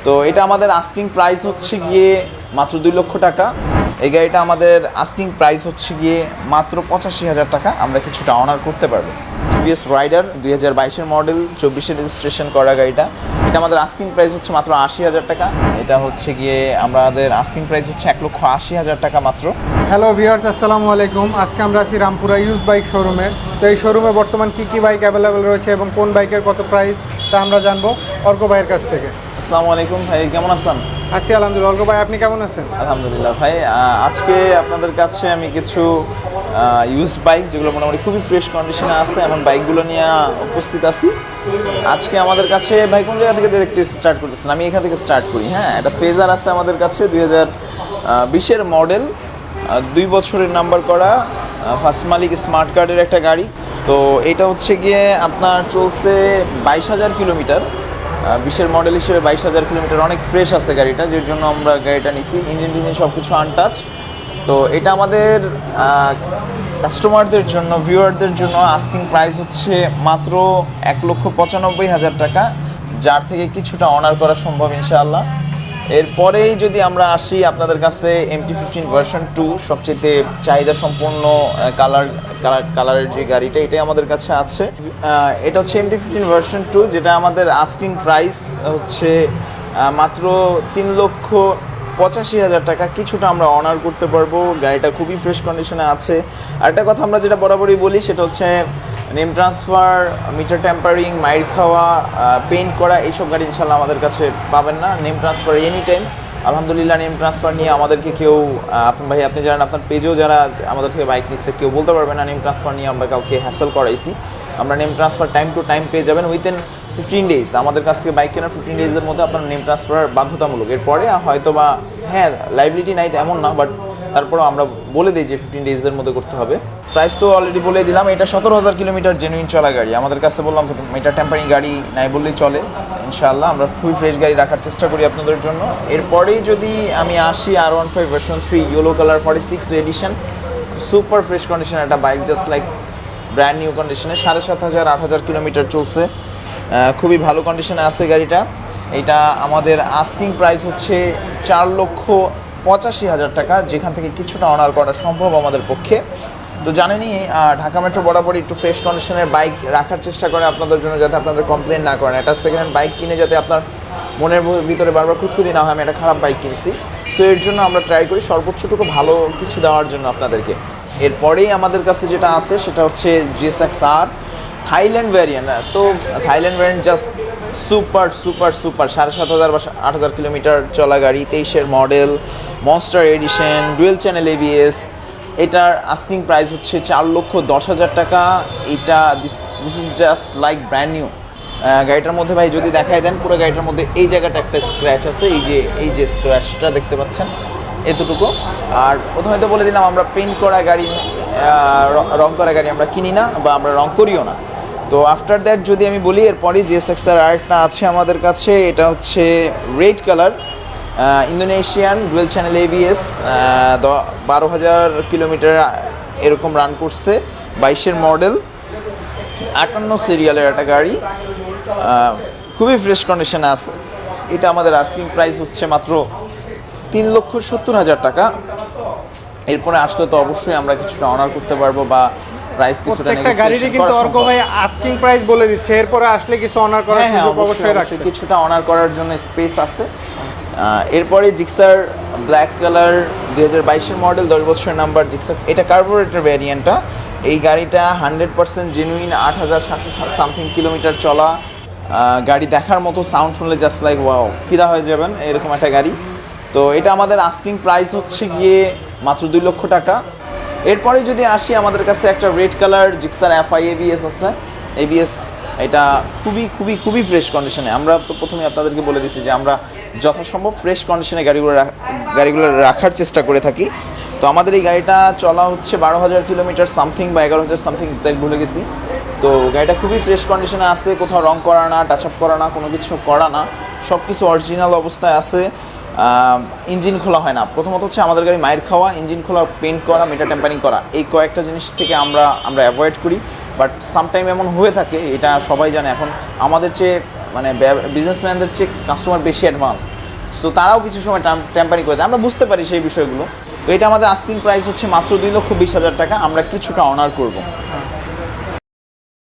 তো এটা আমাদের আস্কিং প্রাইস হচ্ছে গিয়ে মাত্র 2 লক্ষ টাকা। এই গাড়িটা আমাদের আস্কিং প্রাইস হচ্ছে গিয়ে মাত্র 85,000 টাকা। আমরা কিছুটা অনার করতে পারবো। টিভিএস রাইডার 2022-এর মডেল, 24-এর রেজিস্ট্রেশন করা গাড়িটা। এটা আমাদের আস্কিং প্রাইস হচ্ছে মাত্র 80,000 টাকা। এটা হচ্ছে গিয়ে আমাদের আস্কিং প্রাইস হচ্ছে 1,80,000 টাকা মাত্র। হ্যালো ভিউয়ার্স, আসসালামু আলাইকুম। আজকে আমরা আছি রামপুরা ইউজ বাইক শোরুমে। তো এই শোরুমে বর্তমান কী বাইক অ্যাভেলেবেল রয়েছে এবং কোন বাইকের কত প্রাইস তা আমরা জানবো অর্ক ভাইয়ের কাছ থেকে। আসসালামু আলাইকুম ভাই, কেমন আছেন? আছি আলহামদুলিল্লাহ। অর্ক ভাই, আপনি কেমন আছেন? আলহামদুলিল্লাহ ভাই। আজকে আপনাদের কাছে আমি কিছু ইউজ বাইক, যেগুলো মোটামুটি খুবই ফ্রেশ কন্ডিশনে আছে, এমন বাইকগুলো নিয়ে উপস্থিত আছি। আজকে আমাদের কাছে ভাই কোন জায়গা থেকে দেখতে স্টার্ট করতেছেন? আমি এখান থেকে স্টার্ট করি। হ্যাঁ, একটা ফেজার আছে আমাদের কাছে, 2020-এর মডেল, 2 বছরের নাম্বার করা, ফার্স্ট মালিক স্মার্ট কার্ডের একটা গাড়ি। তো এটা হচ্ছে গিয়ে আপনার চলছে 22,000 কিলোমিটার। 20-এর মডেল হিসেবে 22,000 কিলোমিটার, অনেক ফ্রেশ আছে গাড়িটা, যার জন্য আমরা গাড়িটা নিছি। ইঞ্জিন টিঞ্জিন সব কিছু আনটাচ। তো এটা আমাদের কাস্টমারদের জন্য, ভিউয়ারদের জন্য আস্কিং প্রাইস হচ্ছে মাত্র 1,95,000 টাকা, যার থেকে কিছুটা অনার করা সম্ভব ইনশাআল্লাহ। এরপরেই যদি আমরা আসি আপনাদের কাছে MT-15 ভার্সন 2, সবচেয়ে চাহিদা সম্পন্ন কালারের যে গাড়িটা, এটাই আমাদের কাছে আছে। এটা হচ্ছে MT-15 ভার্সন 2, যেটা আমাদের আস্কিং প্রাইস হচ্ছে মাত্র 3,85,000 টাকা। কিছুটা আমরা অনার করতে পারবো। গাড়িটা খুবই ফ্রেশ কন্ডিশনে আছে। আরেকটা কথা আমরা যেটা বরাবরই বলি, সেটা হচ্ছে নেম ট্রান্সফার, মিটার ট্যাম্পারিং, মাইর খাওয়া, পেইন্ট করা, এইসব গাড়ি ইনশাল্লাহ আমাদের কাছে পাবেন না। Name transfer any time. আলহামদুলিল্লাহ, নেম ট্রান্সফার নিয়ে আমাদেরকে কেউ, আপনি জানেন, আপনার পেজেও যারা আমাদের থেকে বাইক নিচ্ছে, কেউ বলতে পারবে না নেম ট্রান্সফার নিয়ে আমরা কাউকে হ্যাসেল করাইছি। আমরা name transfer time to time পেয়ে যাবেন। উইদিন 15 ডেজ আমাদের কাছ থেকে বাইক কেনার 15 ডেজের মধ্যে আপনার নেম ট্রান্সফার বাধ্যতামূলক। এরপরে হয়তো বা হ্যাঁ লাইবিলিটি নাই তেমন না, বাট তারপরেও আমরা বলে দিই যে 15 ডেজের মধ্যে করতে হবে। প্রাইস তো অলরেডি বলে দিলাম। এটা 17,000 কিলোমিটার জেনুইন চলা গাড়ি আমাদের কাছে। বললাম তো, মিটার ট্যাম্পারিং গাড়ি নাই বললেই চলে ইনশাআল্লাহ। আমরা খুবই ফ্রেশ গাড়ি রাখার চেষ্টা করি আপনাদের জন্য। এরপরেই যদি আমি আসি R15 version 3, yellow colour, 46 edition, super fresh condition একটা বাইক, জাস্ট লাইক ব্র্যান্ড নিউ কন্ডিশনে। 7,500 8,000 কিলোমিটার চলছে, খুবই ভালো কন্ডিশনে আছে গাড়িটা। এটা আমাদের আস্কিং প্রাইস হচ্ছে 4,85,000 টাকা, যেখান থেকে কিছুটা অনার করা সম্ভব আমাদের পক্ষে। তো জানেনই, ঢাকা মেট্রো বরাবরই একটু ফ্রেশ কন্ডিশনের বাইক রাখার চেষ্টা করে আপনাদের জন্য, যাতে আপনাদের কমপ্লেন না করেন। একটা সেকেন্ড হ্যান্ড বাইক কিনে যাতে আপনার মনের ভিতরে বারবার খুঁতখুঁতি না হয় আমি একটা খারাপ বাইক কিনছি। সো এর জন্য আমরা ট্রাই করি সর্বোচ্চটুকু ভালো কিছু দেওয়ার জন্য আপনাদেরকে। এরপরেই আমাদের কাছে যেটা আছে সেটা হচ্ছে GSX-R থাইল্যান্ড ভ্যারিয়েন্ট। তো থাইল্যান্ড ভ্যারিয়েন্ট জাস্ট সুপার 7,500 বা 8,000 কিলোমিটার চলা গাড়ি, 23-এর model, monster edition, dual channel ABS। এটার আস্কিং প্রাইস হচ্ছে 4,10,000 টাকা। এটা this is just like brand new. গাড়িটার মধ্যে ভাই যদি দেখায় দেন, পুরো গাড়িটার মধ্যে এই জায়গাটা একটা স্ক্র্যাচ আছে, এই যে স্ক্র্যাচটা দেখতে পাচ্ছেন, এতটুকু। আর প্রথমে তো বলে দিলাম, আমরা পেইন্ট করা গাড়ি, রং করা গাড়ি আমরা কিনি না, বা আমরা রং করিও না। তো আফটার দ্যাট যদি আমি বলি, এরপরই GSX-R আরেকটা আছে আমাদের কাছে। এটা হচ্ছে red colour, Indonesian, dual channel ABS, 12,000 kilometre এরকম রান করছে, 22-এর মডেল, 58 সিরিয়ালের একটা গাড়ি, খুবই ফ্রেশ কন্ডিশনে আছে। এটা আমাদের আস্কিং প্রাইস হচ্ছে মাত্র 3,70,000 টাকা। এরপরে আসলে তো অবশ্যই আমরা কিছুটা অনার করতে পারবো, বা প্রাইস কিছুটা নেগোশিয়েশন করা সম্ভব। অর্ক ভাই আস্কিং প্রাইস বলে দিচ্ছে, এরপরে আসলে কিছু অনার করার সুযোগ অবশ্যই রাখছে। কিছুটা অনার করার জন্য স্পেস আছে। এরপরে জিক্সার ব্ল্যাক কালার, 2022-এর মডেল, 10 বছরের নাম্বার, জিক্সার। এটা কার্বোরেটর ভ্যারিয়েন্টটা। এই গাড়িটা 100% জেনুইন, 8,700 সামথিং কিলোমিটার চলা গাড়ি। দেখার মতো, সাউন্ড শুনলে জাস্ট লাইক ওয়াও, ফিদা হয়ে যাবেন, এরকম একটা গাড়ি। তো এটা আমাদের আস্কিং প্রাইস হচ্ছে গিয়ে মাত্র 2 লক্ষ টাকা। এরপরে যদি আসি, আমাদের কাছে একটা red colour Gixxer FI ABS আছে। ABS এটা খুবই ফ্রেশ কন্ডিশনে। আমরা তো প্রথমে আপনাদেরকে বলে দিছি যে আমরা যথাসম্ভব ফ্রেশ কন্ডিশনে গাড়িগুলো রাখার চেষ্টা করে থাকি। তো আমাদের এই গাড়িটা চলা হচ্ছে 12,000 কিলোমিটার সামথিং, বা 11,000 সামথিং, এক্সাক্ট ভুলে গেছি। তো গাড়িটা খুবই ফ্রেশ কন্ডিশনে আছে, কোথাও রং করা না, টাচ আপ করা না, কোনো কিছু করা না, সব কিছু অরিজিনাল অবস্থায় আছে। ইঞ্জিন খোলা হয় না। প্রথমত হচ্ছে আমাদের গাড়ি মাইর খাওয়া, ইঞ্জিন খোলা, পেইন্ট করা, মিটার ট্যাম্পারিং করা, এই কয়েকটা জিনিস থেকে আমরা অ্যাভয়েড করি। বাট সামটাইম এমন হয়ে থাকে, এটা সবাই জানে। এখন আমাদের চেয়ে মানে বিজনেসম্যানদের চেয়ে কাস্টমার বেশি অ্যাডভান্স, সো তারাও কিছু সময় ট্যাম্পারিং করে দেয়, আমরা বুঝতে পারি সেই বিষয়গুলো। তো এটা আমাদের আস্কিং প্রাইস হচ্ছে মাত্র 2,20,000 টাকা, আমরা কিছুটা অনার করব।